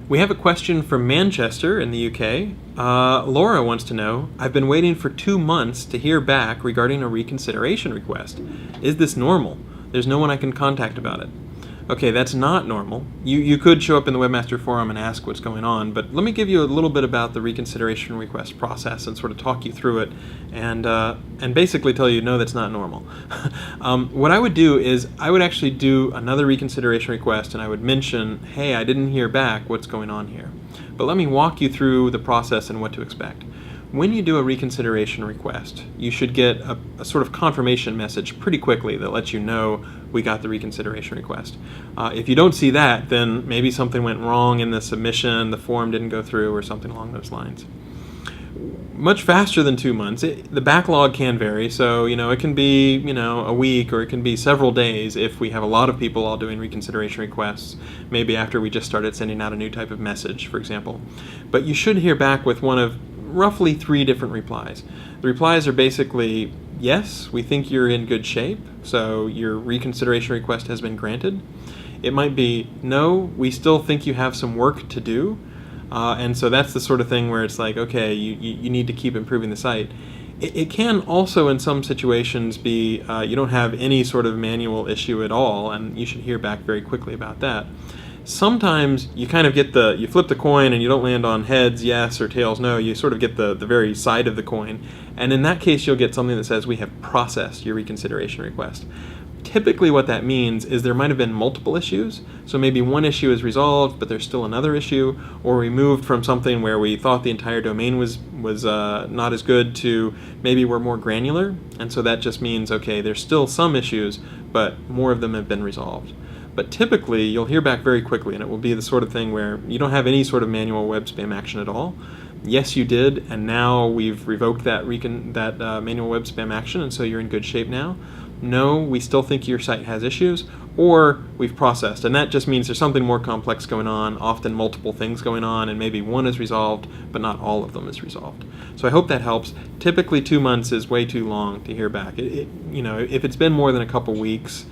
We have a question from Manchester in the UK. Laura wants to know, I've been waiting for 2 months to hear back regarding a reconsideration request. Is this normal? There's no one I can contact about it. Okay, that's not normal. You could show up in the Webmaster Forum and ask what's going on, but let me give you a little bit about the reconsideration request process and sort of talk you through it and basically tell you, no, that's not normal. What I would do is I would actually do another reconsideration request and I would mention, hey, I didn't hear back, what's going on here? But let me walk you through the process and what to expect. When you do a reconsideration request, you should get a sort of confirmation message pretty quickly that lets you know we got the reconsideration request. If you don't see that, then maybe something went wrong in the submission, the form didn't go through, or something along those lines. Much faster than 2 months. The backlog can vary, so it can be a week or it can be several days if we have a lot of people all doing reconsideration requests, maybe after we just started sending out a new type of message, for example. But you should hear back with one of roughly 3 different replies. The replies are basically, yes, we think you're in good shape, so your reconsideration request has been granted. It might be, no, we still think you have some work to do, and so that's the sort of thing where it's like, okay, you need to keep improving the site. It can also, in some situations, be you don't have any sort of manual issue at all, and you should hear back very quickly about that. Sometimes you kind of get you flip the coin and you don't land on heads, yes, or tails, no. You sort of get the very side of the coin. And in that case, you'll get something that says we have processed your reconsideration request. Typically what that means is there might have been multiple issues. So maybe one issue is resolved, but there's still another issue, or we moved from something where we thought the entire domain was not as good to maybe we're more granular. And so that just means, okay, there's still some issues, but more of them have been resolved. But typically, you'll hear back very quickly, and it will be the sort of thing where you don't have any sort of manual web spam action at all. Yes, you did, and now we've revoked that manual web spam action, and so you're in good shape now. No, we still think your site has issues, or we've processed, and that just means there's something more complex going on, often multiple things going on, and maybe one is resolved, but not all of them is resolved. So I hope that helps. Typically, 2 months is way too long to hear back. If it's been more than a couple weeks,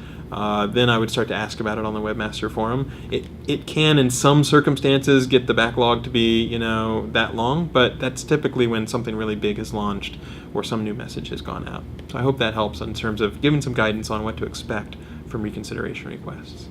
then I would start to ask about it on the Webmaster Forum. It can, in some circumstances, get the backlog to be, that long, but that's typically when something really big is launched or some new message has gone out. So I hope that helps in terms of giving some guidance on what to expect from reconsideration requests.